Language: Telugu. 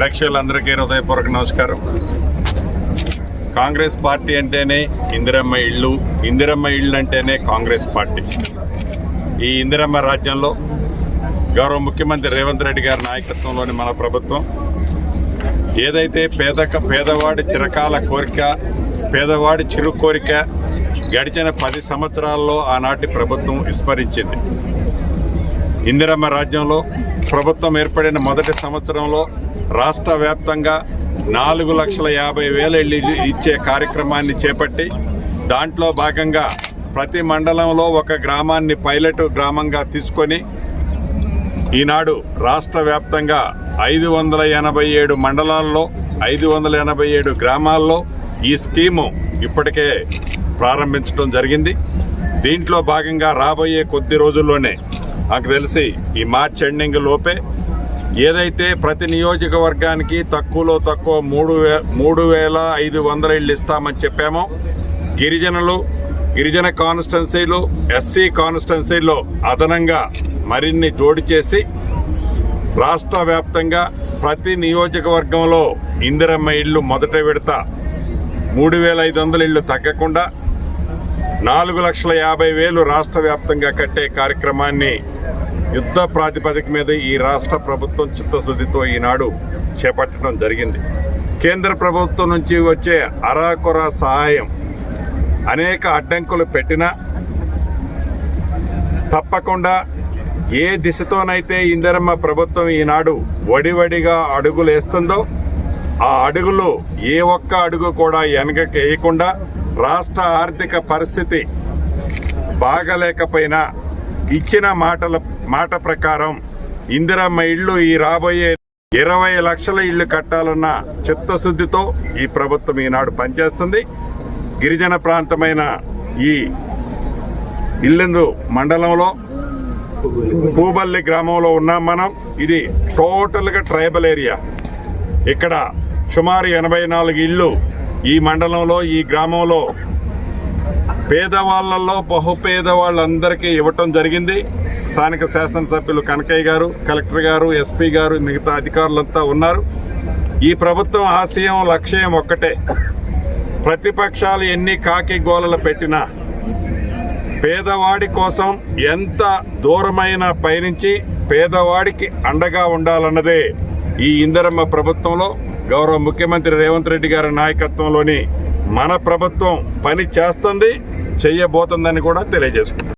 ప్రేక్షకులందరికీ హృదయపూర్వక నమస్కారం. కాంగ్రెస్ పార్టీ అంటేనే ఇందిరమ్మ ఇళ్ళు, ఇందిరమ్మ ఇళ్ళు అంటేనే కాంగ్రెస్ పార్టీ. ఈ ఇందిరమ్మ రాజ్యంలో గౌరవ ముఖ్యమంత్రి రేవంత్ రెడ్డి గారి నాయకత్వంలోని మన ప్రభుత్వం ఏదైతే పేదవాడి చిరకాల కోరిక, పేదవాడి చిరు కోరిక గడిచిన 10 సంవత్సరాల్లో ఆనాటి ప్రభుత్వం విస్మరించింది. ఇందిరమ్మ రాజ్యంలో ప్రభుత్వం ఏర్పడిన మొదటి సంవత్సరంలో రాష్ట్ర వ్యాప్తంగా 4,50,000 ఇళ్ళు ఇచ్చే కార్యక్రమాన్ని చేపట్టి దాంట్లో భాగంగా ప్రతి మండలంలో ఒక గ్రామాన్ని పైలట్ గ్రామంగా తీసుకొని ఈనాడు రాష్ట్ర వ్యాప్తంగా 587 మండలాల్లో 587 గ్రామాల్లో ఈ స్కీము ఇప్పటికే ప్రారంభించడం జరిగింది. దీంట్లో భాగంగా రాబోయే కొద్ది రోజుల్లోనే నాకు తెలిసి ఈ మార్చ్ ఎండింగ్ లోపే ఏదైతే ప్రతి నియోజకవర్గానికి తక్కువలో తక్కువ 3,500 ఇళ్ళు ఇస్తామని చెప్పామో, గిరిజన కాన్స్టిట్యున్సీలు, ఎస్సీ కాన్స్టిట్యున్సీలో అదనంగా మరిన్ని జోడి చేసి రాష్ట్ర వ్యాప్తంగా ప్రతి నియోజకవర్గంలో ఇందిరమ్మ ఇళ్ళు మొదట విడత 3,500 ఇళ్ళు తగ్గకుండా 4,50,000 రాష్ట్ర వ్యాప్తంగా కట్టే కార్యక్రమాన్ని యుద్ధ ప్రాతిపదిక మీద ఈ రాష్ట్ర ప్రభుత్వం చిత్తశుద్ధితో ఈనాడు చేపట్టడం జరిగింది. కేంద్ర ప్రభుత్వం నుంచి వచ్చే అరాకొర సహాయం అనేక అడ్డంకులు పెట్టినా తప్పకుండా ఏ దిశతోనైతే ఇందిరమ్మ ప్రభుత్వం ఈనాడు వడివడిగా అడుగులు వేస్తుందో ఆ అడుగులు ఏ ఒక్క అడుగు కూడా వెనకకి వేయకుండా రాష్ట్ర ఆర్థిక పరిస్థితి బాగలేకపోయినా ఇచ్చిన మాట ప్రకారం ఇందిరమ్మ ఇళ్ళు ఈ రాబోయే 20 లక్షల ఇళ్ళు కట్టాలన్న చిత్తశుద్ధితో ఈ ప్రభుత్వం ఈనాడు పనిచేస్తుంది. గిరిజన ప్రాంతమైన ఈ ఇల్లెందు మండలంలో పూబల్లి గ్రామంలో ఉన్నాం మనం. ఇది టోటల్గా ట్రైబల్ ఏరియా. ఇక్కడ సుమారు 84 ఇళ్ళు ఈ మండలంలో, ఈ గ్రామంలో పేదవాళ్లలో బహుపేదవాళ్ళందరికీ ఇవ్వటం జరిగింది. స్థానిక శాసనసభ్యులు కనకయ్య గారు, కలెక్టర్ గారు, ఎస్పీ గారు, మిగతా అధికారులంతా ఉన్నారు. ఈ ప్రభుత్వం ఆశయం, లక్ష్యం ఒక్కటే. ప్రతిపక్షాలు ఎన్ని కాకి గోలలు పెట్టినా పేదవాడి కోసం ఎంత దూరమైన పయనించి పేదవాడికి అండగా ఉండాలన్నదే ఈ ఇందిరమ్మ ప్రభుత్వంలో గౌరవ ముఖ్యమంత్రి రేవంత్ రెడ్డి గారి నాయకత్వంలోని మన ప్రభుత్వం పని చేస్తుంది, చెయ్యబోతుందని కూడా తెలియజేసుకుంటాం.